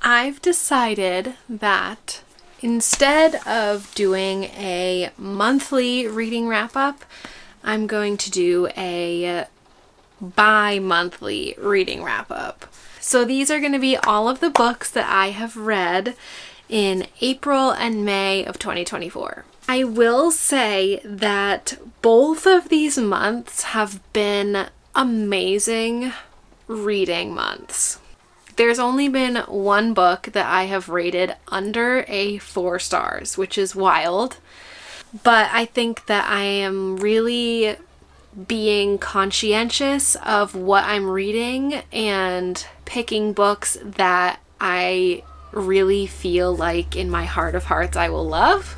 I've decided that instead of doing a monthly reading wrap-up, I'm going to do a bi-monthly reading wrap-up. So these are going to be all of the books that I have read in April and May of 2024. I will say that both of these months have been amazing reading months. There's only been one book that I have rated under a 4 stars, which is wild. But I think that I am really being conscientious of what I'm reading and picking books that I really feel like in my heart of hearts I will love.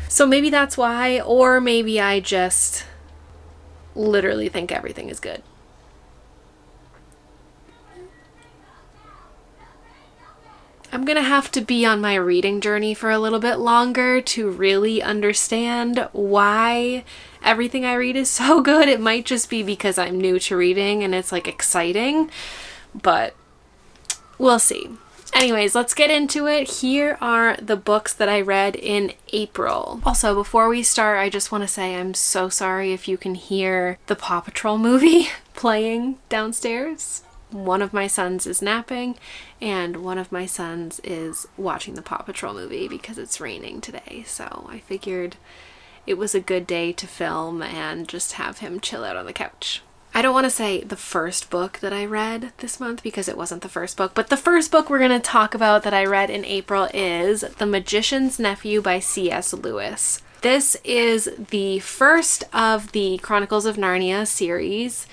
So maybe that's why, or maybe I just literally think everything is good. I'm gonna have to be on my reading journey for a little bit longer to really understand why everything I read is so good. It might just be because I'm new to reading and it's like exciting, but we'll see. Anyways, let's get into it. Here are the books that I read in April. Also, before we start, I just want to say I'm so sorry if you can hear the Paw Patrol movie playing downstairs. One of my sons is napping and one of my sons is watching the Paw Patrol movie because it's raining today. So I figured it was a good day to film and just have him chill out on the couch. I don't want to say the first book that I read this month because it wasn't the first book, but the first book we're going to talk about that I read in April is The Magician's Nephew by C.S. Lewis. This is the first of the Chronicles of Narnia series.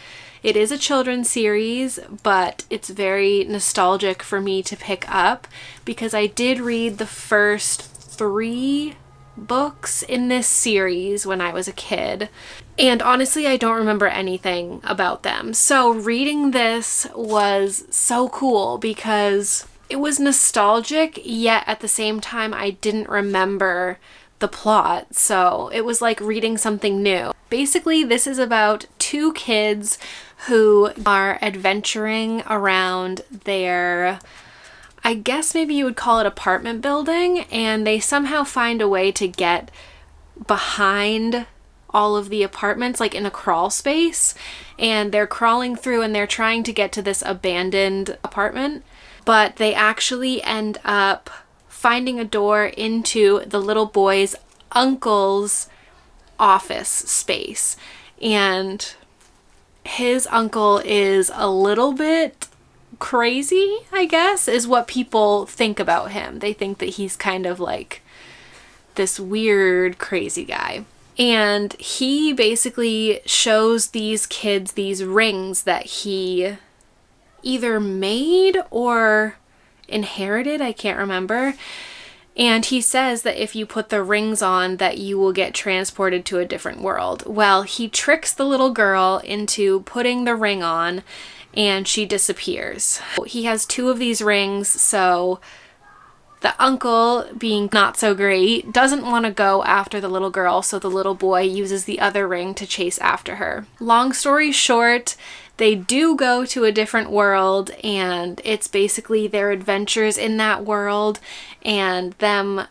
It is a children's series, but it's very nostalgic for me to pick up because I did read the first 3 books in this series when I was a kid. And honestly, I don't remember anything about them. So reading this was so cool because it was nostalgic, yet at the same time, I didn't remember the plot. So it was like reading something new. Basically, this is about 2 kids who are adventuring around their, I guess maybe you would call it apartment building, and they somehow find a way to get behind all of the apartments, like in a crawl space, and they're crawling through and they're trying to get to this abandoned apartment, but they actually end up finding a door into the little boy's uncle's office space. And his uncle is a little bit crazy, I guess, is what people think about him. They think that he's kind of like this weird, crazy guy. And he basically shows these kids these rings that he either made or inherited, I can't remember. And he says that if you put the rings on, that you will get transported to a different world. Well, he tricks the little girl into putting the ring on, and she disappears. He has 2 of these rings, so the uncle, being not so great, doesn't want to go after the little girl, so the little boy uses the other ring to chase after her. Long story short, they do go to a different world, and it's basically their adventures in that world and them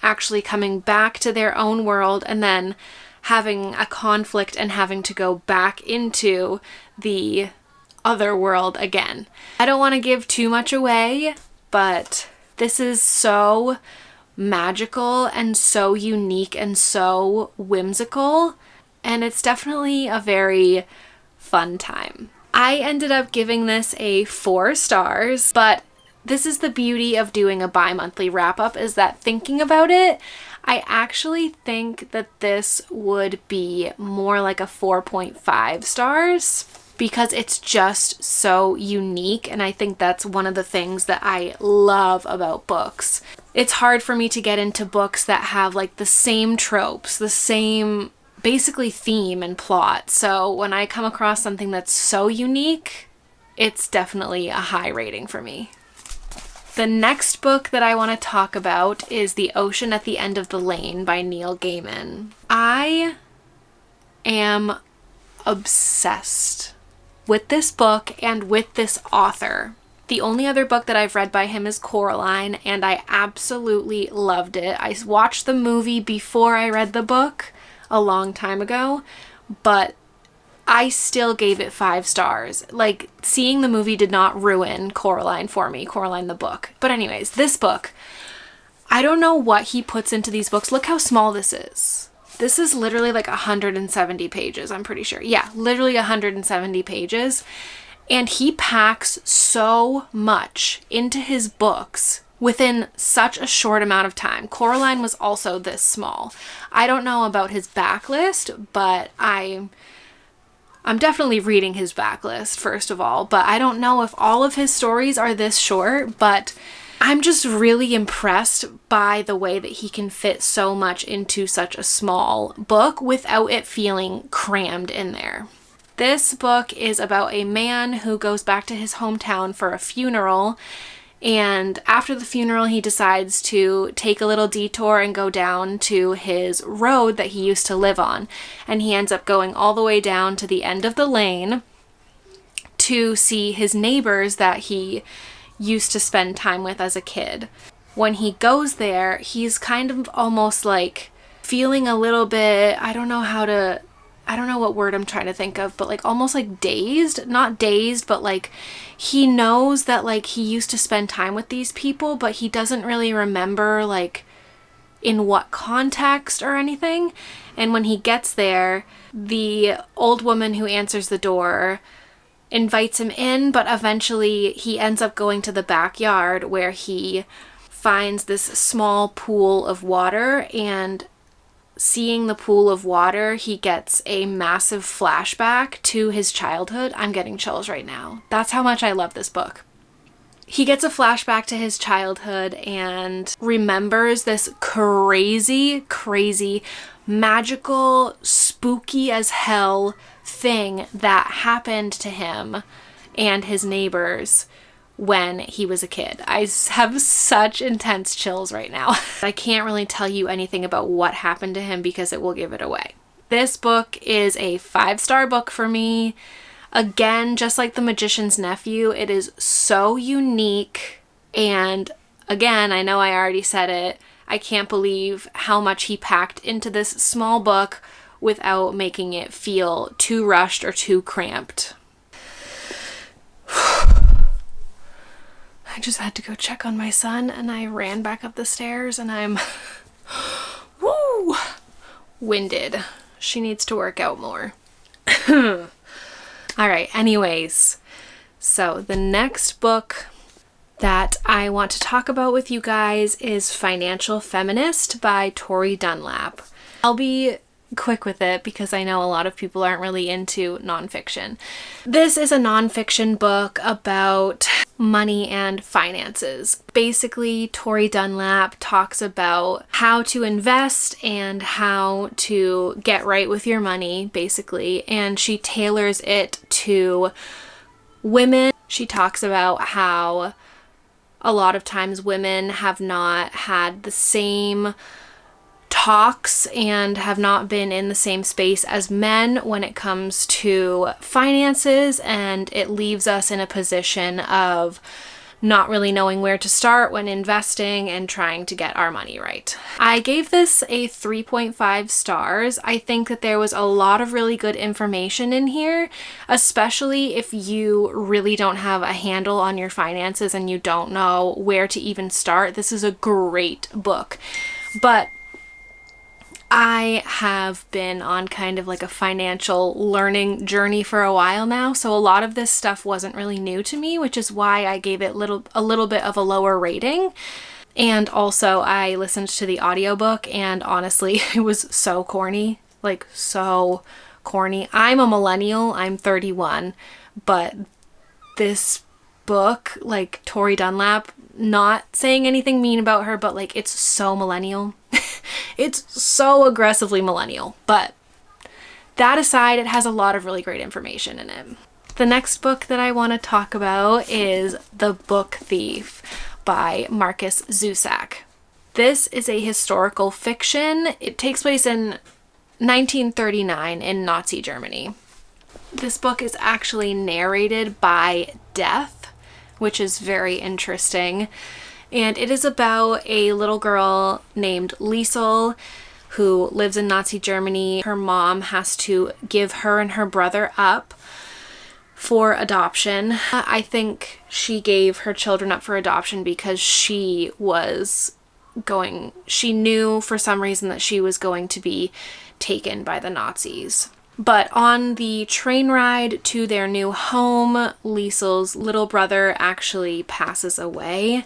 actually coming back to their own world and then having a conflict and having to go back into the other world again. I don't want to give too much away, but this is so magical and so unique and so whimsical, and it's definitely a very fun time. I ended up giving this a 4 stars, but this is the beauty of doing a bi-monthly wrap-up, is that thinking about it, I actually think that this would be more like a 4.5 stars because it's just so unique, and I think that's one of the things that I love about books. It's hard for me to get into books that have like the same tropes, the same basically theme and plot. So when I come across something that's so unique, it's definitely a high rating for me. The next book that I want to talk about is The Ocean at the End of the Lane by Neil Gaiman. I am obsessed with this book and with this author. The only other book that I've read by him is Coraline, and I absolutely loved it. I watched the movie before I read the book a long time ago, but I still gave it 5 stars. Like, seeing the movie did not ruin Coraline for me, Coraline the book. But anyways, this book, I don't know what he puts into these books. Look how small this is. This is literally like 170 pages, I'm pretty sure. Yeah, literally 170 pages. And he packs so much into his books within such a short amount of time. Coraline was also this small. I don't know about his backlist, but I'm definitely reading his backlist, first of all, but I don't know if all of his stories are this short, but I'm just really impressed by the way that he can fit so much into such a small book without it feeling crammed in there. This book is about a man who goes back to his hometown for a funeral, and after the funeral he decides to take a little detour and go down to his road that he used to live on, and he ends up going all the way down to the end of the lane to see his neighbors that he used to spend time with as a kid. When he goes there, he's kind of almost like feeling a little bit, I don't know what word I'm trying to think of, but like almost like dazed, not dazed, but like he knows that like he used to spend time with these people, but he doesn't really remember like in what context or anything. And when he gets there, the old woman who answers the door invites him in, but eventually he ends up going to the backyard where he finds this small pool of water, and seeing the pool of water, he gets a massive flashback to his childhood. I'm getting chills right now. That's how much I love this book. He gets a flashback to his childhood and remembers this crazy, magical, spooky as hell thing that happened to him and his neighbors when he was a kid. I have such intense chills right now. I can't really tell you anything about what happened to him because it will give it away. This book is a 5-star book for me. Again, just like The Magician's Nephew, it is so unique. And again, I know I already said it, I can't believe how much he packed into this small book without making it feel too rushed or too cramped. I just had to go check on my son, and I ran back up the stairs, and I'm winded. She needs to work out more. All right, anyways, so the next book that I want to talk about with you guys is Financial Feminist by Tori Dunlap. I'll be quick with it because I know a lot of people aren't really into nonfiction. This is a nonfiction book about money and finances. Basically, Tori Dunlap talks about how to invest and how to get right with your money, basically, and she tailors it to women. She talks about how a lot of times women have not had the same talks and have not been in the same space as men when it comes to finances, and it leaves us in a position of not really knowing where to start when investing and trying to get our money right. I gave this a 3.5 stars. I think that there was a lot of really good information in here, especially if you really don't have a handle on your finances and you don't know where to even start. This is a great book. But I have been on kind of like a financial learning journey for a while now, so a lot of this stuff wasn't really new to me, which is why I gave it a little bit of a lower rating. And also I listened to the audiobook, and honestly, it was so corny, like so corny. I'm a millennial, I'm 31, but this book, like Tori Dunlap, not saying anything mean about her, but like it's so millennial. It's so aggressively millennial, but that aside, it has a lot of really great information in it. The next book that I want to talk about is The Book Thief by Markus Zusak. This is a historical fiction. It takes place in 1939 in Nazi Germany. This book is actually narrated by Death, which is very interesting. And it is about a little girl named Liesel who lives in Nazi Germany. Her mom has to give her and her brother up for adoption. I think she gave her children up for adoption because she knew for some reason that she was going to be taken by the Nazis. But on the train ride to their new home, Liesel's little brother actually passes away.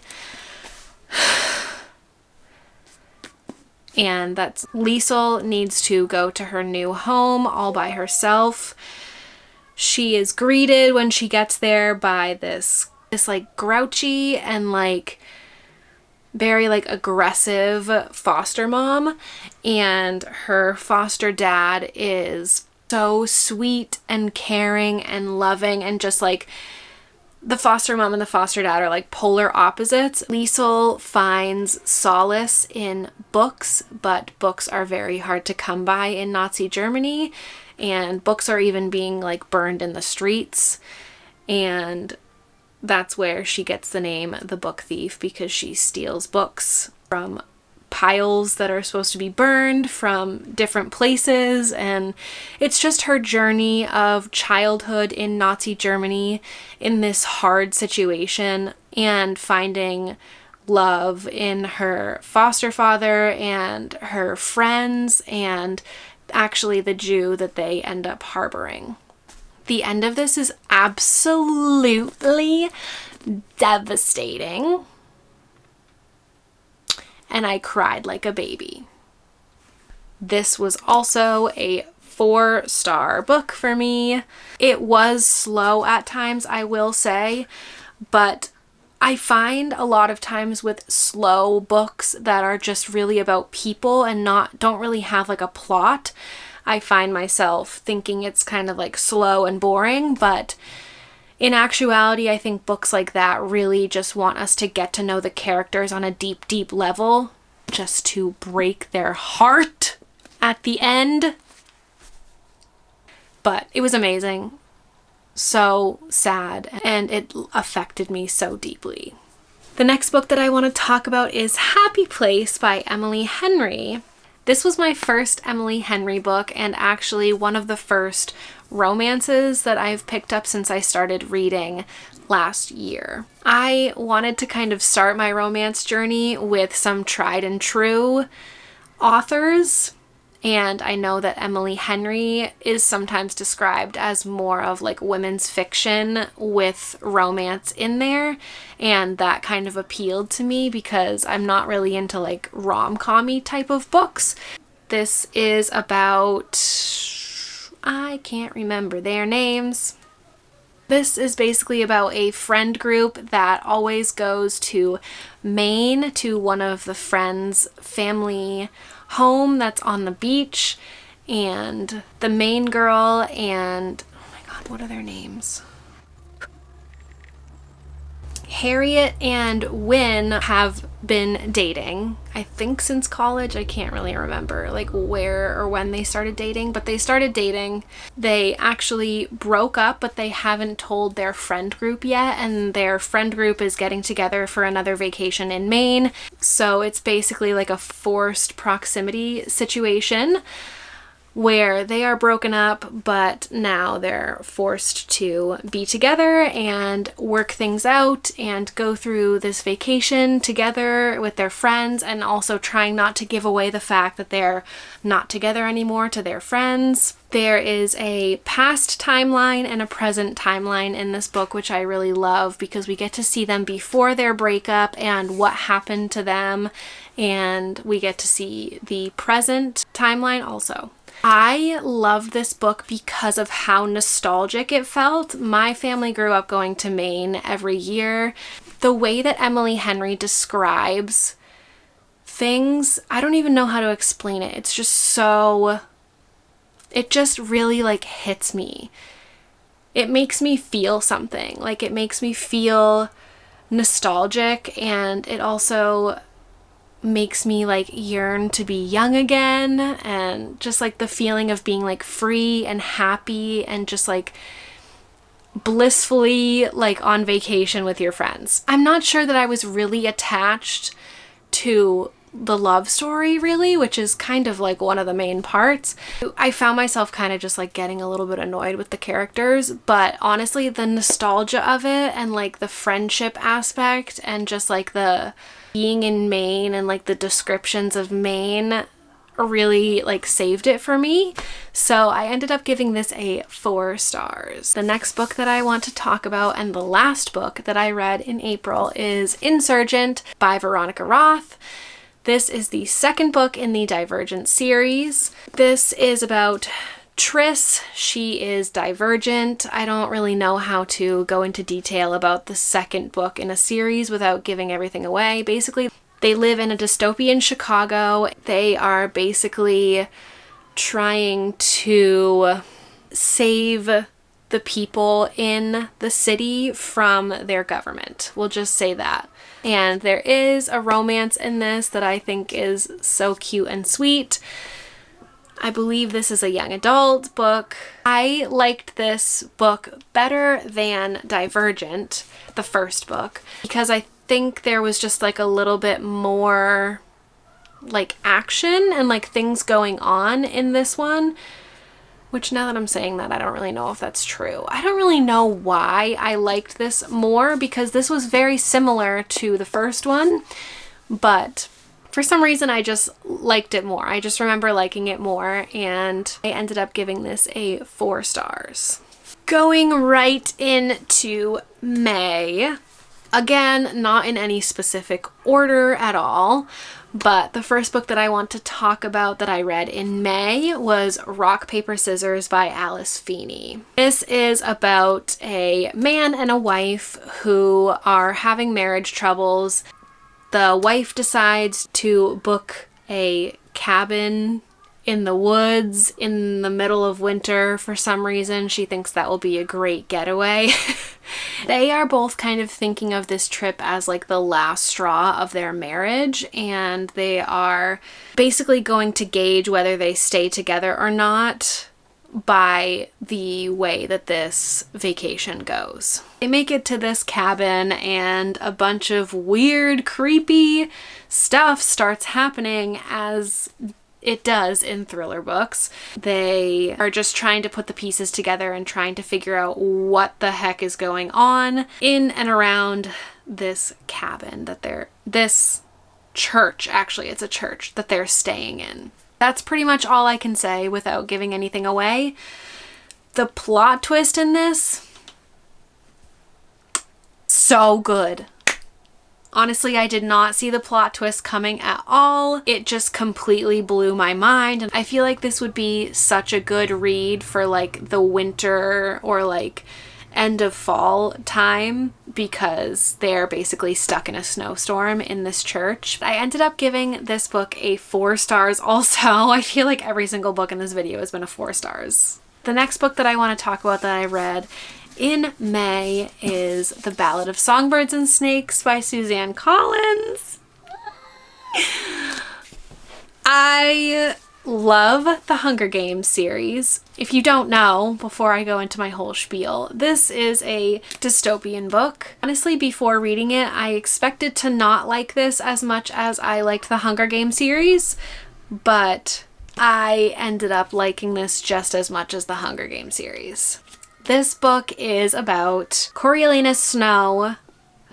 And that's Liesel needs to go to her new home all by herself. She is greeted when she gets there by this like grouchy and like very like aggressive foster mom, and her foster dad is so sweet and caring and loving, and just like the foster mom and the foster dad are like polar opposites. Liesel finds solace in books, but books are very hard to come by in Nazi Germany, and books are even being like burned in the streets. And that's where she gets the name the book thief, because she steals books from piles that are supposed to be burned from different places. And it's just her journey of childhood in Nazi Germany in this hard situation, and finding love in her foster father and her friends, and actually the Jew that they end up harboring. The end of this is absolutely devastating, and I cried like a baby. This was also a 4-star book for me. It was slow at times, I will say, but I find a lot of times with slow books that are just really about people and don't really have like a plot, I find myself thinking it's kind of like slow and boring. But in actuality, I think books like that really just want us to get to know the characters on a deep, deep level, just to break their heart at the end. But it was amazing. So sad, and it affected me so deeply. The next book that I want to talk about is Happy Place by Emily Henry. This was my first Emily Henry book, and actually one of the first romances that I've picked up since I started reading last year. I wanted to kind of start my romance journey with some tried and true authors, and I know that Emily Henry is sometimes described as more of like women's fiction with romance in there, and that kind of appealed to me because I'm not really into like rom-com-y type of books. This is about, I can't remember their names. This is basically about a friend group that always goes to Maine to one of the friends' family home that's on the beach, and the main girl and, oh my god, what are their names? Harriet and Wynne have been dating, I think since college. I can't really remember like where or when they started dating, but they started dating. They actually broke up, but they haven't told their friend group yet, and their friend group is getting together for another vacation in Maine. So it's basically like a forced proximity situation where they are broken up, but now they're forced to be together and work things out and go through this vacation together with their friends, and also trying not to give away the fact that they're not together anymore to their friends. There is a past timeline and a present timeline in this book, which I really love because we get to see them before their breakup and what happened to them, and we get to see the present timeline also. I love this book because of how nostalgic it felt. My family grew up going to Maine every year. The way that Emily Henry describes things, I don't even know how to explain it. It's just so, it just really like hits me. It makes me feel something. Like it makes me feel nostalgic, and it also makes me like yearn to be young again, and just like the feeling of being like free and happy, and just like blissfully like on vacation with your friends. I'm not sure that I was really attached to the love story really, which is kind of like one of the main parts. I found myself kind of just like getting a little bit annoyed with the characters, but honestly the nostalgia of it and like the friendship aspect and just like the being in Maine and like the descriptions of Maine really like saved it for me. So I ended up giving this a 4 stars. The next book that I want to talk about and the last book that I read in April is Insurgent by Veronica Roth. This is the second book in the Divergent series. This is about Triss. She is divergent. I don't really know how to go into detail about the second book in a series without giving everything away. Basically, they live in a dystopian Chicago. They are basically trying to save the people in the city from their government. We'll just say that. And there is a romance in this that I think is so cute and sweet. I believe this is a young adult book. I liked this book better than Divergent, the first book, because I think there was just like a little bit more like action and like things going on in this one. Which now that I'm saying that, I don't really know if that's true. I don't really know why I liked this more because this was very similar to the first one, but for some reason I just liked it more. I just remember liking it more and I ended up giving this a 4 stars. Going right into May. Again, not in any specific order at all. But the first book that I want to talk about that I read in May was Rock, Paper, Scissors by Alice Feeney. This is about a man and a wife who are having marriage troubles. The wife decides to book a cabin in the woods in the middle of winter for some reason. She thinks that will be a great getaway. They are both kind of thinking of this trip as like the last straw of their marriage, and they are basically going to gauge whether they stay together or not by the way that this vacation goes. They make it to this cabin and a bunch of weird, creepy stuff starts happening as it does in thriller books. They are just trying to put the pieces together and trying to figure out what the heck is going on in and around this cabin this church, actually, it's a church that they're staying in. That's pretty much all I can say without giving anything away. The plot twist in this, so good. Honestly, I did not see the plot twist coming at all. It just completely blew my mind. And I feel like this would be such a good read for like the winter or like end of fall time because they're basically stuck in a snowstorm in this church. I ended up giving this book a 4 stars also. I feel like every single book in this video has been a 4 stars. The next book that I want to talk about that I read in May is The Ballad of Songbirds and Snakes by Suzanne Collins. I love the Hunger Games series. If you don't know, before I go into my whole spiel, this is a dystopian book. Honestly, before reading it, I expected to not like this as much as I liked the Hunger Games series, but I ended up liking this just as much as the Hunger Games series. This book is about Coriolanus Snow,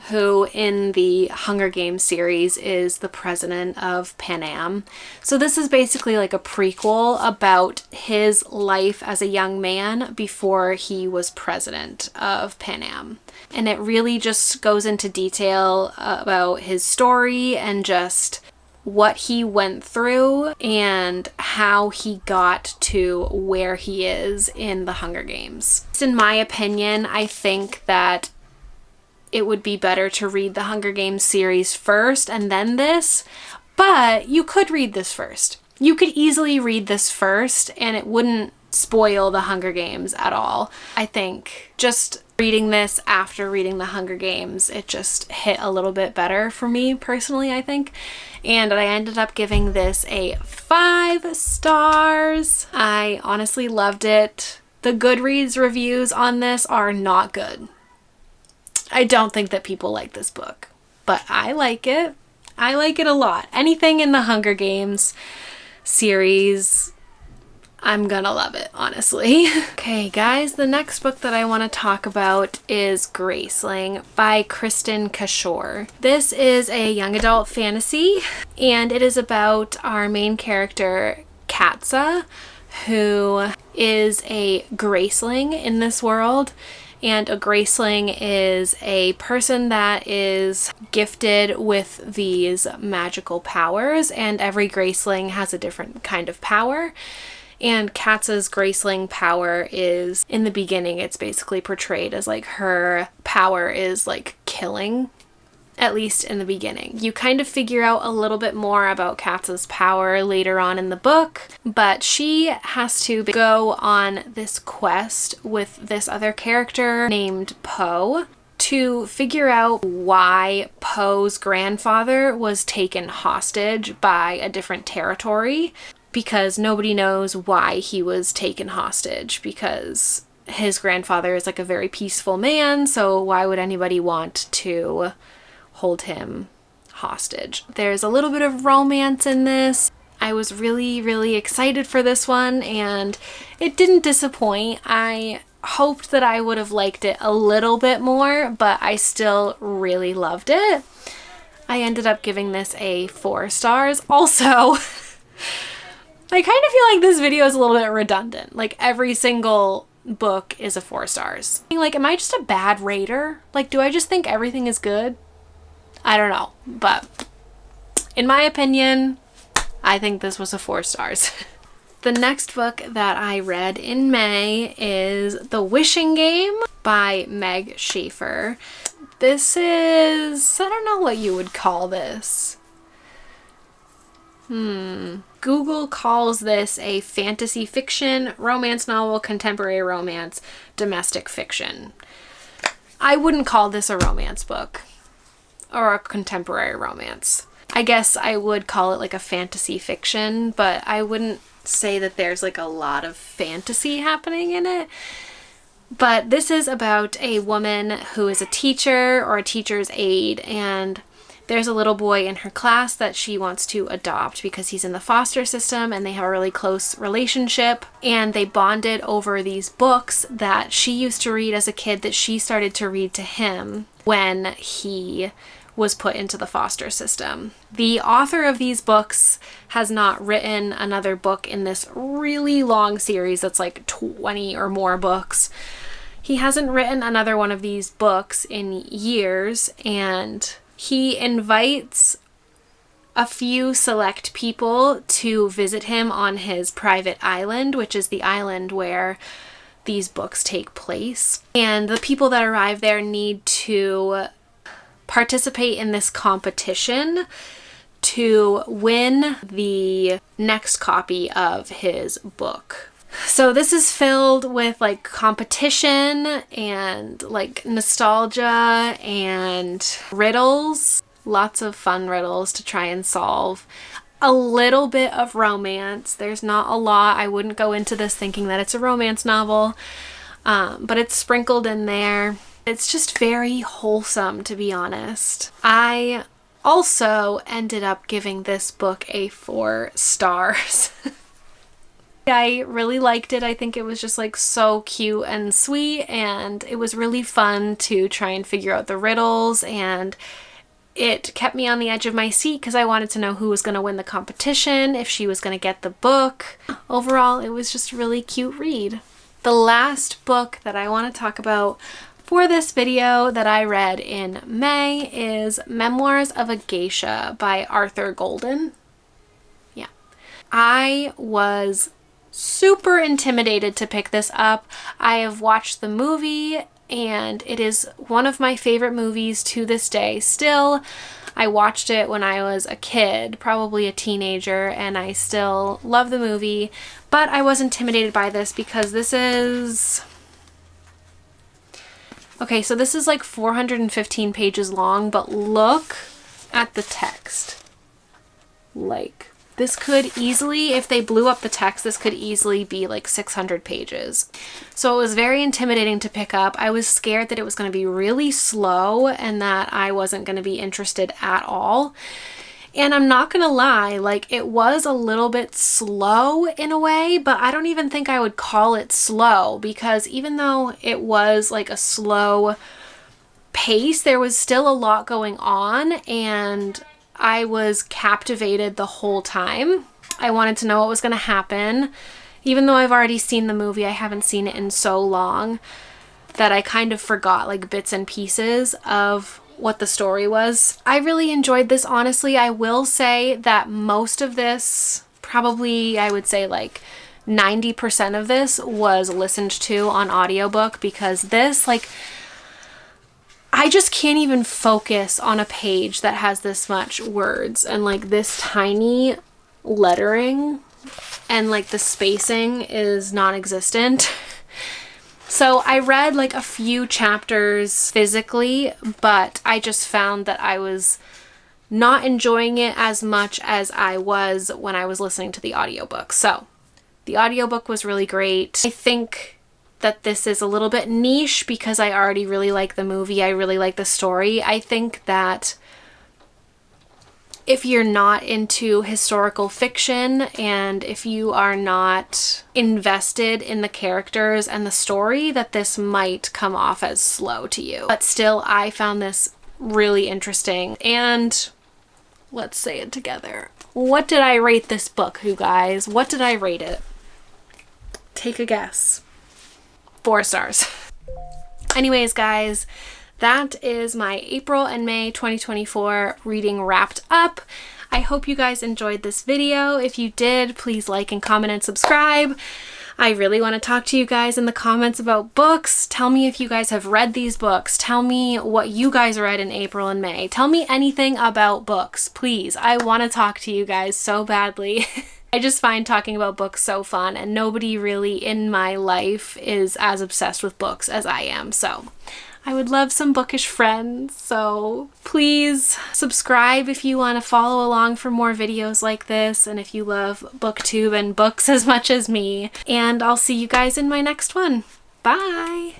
who in the Hunger Games series is the president of Pan Am. So this is basically like a prequel about his life as a young man before he was president of Pan Am. And it really just goes into detail about his story and just what he went through and how he got to where he is in the Hunger Games. In my opinion, I think that it would be better to read the Hunger Games series first and then this, but you could read this first. You could easily read this first and it wouldn't spoil the Hunger Games at all. I think just reading this after reading the Hunger Games, it just hit a little bit better for me personally, I think. And I ended up giving this a 5 stars. I honestly loved it. The Goodreads reviews on this are not good. I don't think that people like this book, but I like it. I like it a lot. Anything in the Hunger Games series, I'm gonna love it, honestly. Okay, guys, the next book that I want to talk about is Graceling by Kristen Cashore. This is a young adult fantasy, and it is about our main character, Katza, who is a Graceling in this world. And a Graceling is a person that is gifted with these magical powers, and every Graceling has a different kind of power. And Katza's Graceling power is, in the beginning, it's basically portrayed as like her power is like killing, at least in the beginning. You kind of figure out a little bit more about Katza's power later on in the book, but she has to go on this quest with this other character named Poe to figure out why Poe's grandfather was taken hostage by a different territory, because nobody knows why he was taken hostage, because his grandfather is like a very peaceful man, so why would anybody want to hold him hostage? There's a little bit of romance in this. I was really, really excited for this one, and it didn't disappoint. I hoped that I would have liked it a little bit more, but I still really loved it. I ended up giving this a 4 stars. Also, I kind of feel like this video is a little bit redundant. Like, every single book is a 4 stars. Like, am I just a bad rater? Like, do I just think everything is good? I don't know, but in my opinion, I think this was a 4 stars. The next book that I read in May is The Wishing Game by Meg Schaefer. This is, I don't know what you would call this. Google calls this a fantasy fiction, romance novel, contemporary romance, domestic fiction. I wouldn't call this a romance book or a contemporary romance. I guess I would call it like a fantasy fiction, but I wouldn't say that there's like a lot of fantasy happening in it. But this is about a woman who is a teacher or a teacher's aide, and there's a little boy in her class that she wants to adopt because he's in the foster system and they have a really close relationship, and they bonded over these books that she used to read as a kid that she started to read to him when he was put into the foster system. The author of these books has not written another book in this really long series that's like 20 or more books. He hasn't written another one of these books in years, and he invites a few select people to visit him on his private island, which is the island where these books take place. And the people that arrive there need to participate in this competition to win the next copy of his book. So this is filled with like competition and like nostalgia and riddles. Lots of fun riddles to try and solve. A little bit of romance. There's not a lot. I wouldn't go into this thinking that it's a romance novel, but it's sprinkled in there. It's just very wholesome, to be honest. I also ended up giving this book a 4 stars. I really liked it. I think it was just like so cute and sweet, and it was really fun to try and figure out the riddles, and it kept me on the edge of my seat because I wanted to know who was going to win the competition, if she was going to get the book. Overall, it was just a really cute read. The last book that I want to talk about for this video that I read in May is Memoirs of a Geisha by Arthur Golden. Yeah. I was super intimidated to pick this up. I have watched the movie, and it is one of my favorite movies to this day still. I watched it when I was a kid, probably a teenager, and I still love the movie, but I was intimidated by this because this is... Okay, so this is like 415 pages long, but look at the text. Like, This could easily, if they blew up the text, this could easily be like 600 pages. So it was very intimidating to pick up. I was scared that it was going to be really slow and that I wasn't going to be interested at all. And I'm not gonna lie, like it was a little bit slow in a way, but I don't even think I would call it slow, because even though it was like a slow pace, there was still a lot going on and I was captivated the whole time. I wanted to know what was gonna happen. Even though I've already seen the movie, I haven't seen it in so long that I kind of forgot like bits and pieces of what the story was. I really enjoyed this, honestly. I will say that most of this, probably I would say like 90% of this was listened to on audiobook, because this, like, I just can't even focus on a page that has this much words and like this tiny lettering, and like the spacing is non-existent. So I read like a few chapters physically, but I just found that I was not enjoying it as much as I was when I was listening to the audiobook. So the audiobook was really great. I think that this is a little bit niche because I already really like the movie. I really like the story. I think that if you're not into historical fiction and if you are not invested in the characters and the story, that this might come off as slow to you. But still, I found this really interesting. And let's say it together. What did I rate this book, you guys? What did I rate it? Take a guess. 4 stars. Anyways, guys, that is my April and May 2024 reading wrapped up. I hope you guys enjoyed this video. If you did, please like and comment and subscribe. I really want to talk to you guys in the comments about books. Tell me if you guys have read these books. Tell me what you guys read in April and May. Tell me anything about books, please. I want to talk to you guys so badly. I just find talking about books so fun, and nobody really in my life is as obsessed with books as I am, so I would love some bookish friends. So please subscribe if you want to follow along for more videos like this, and if you love booktube and books as much as me. And I'll see you guys in my next one. Bye!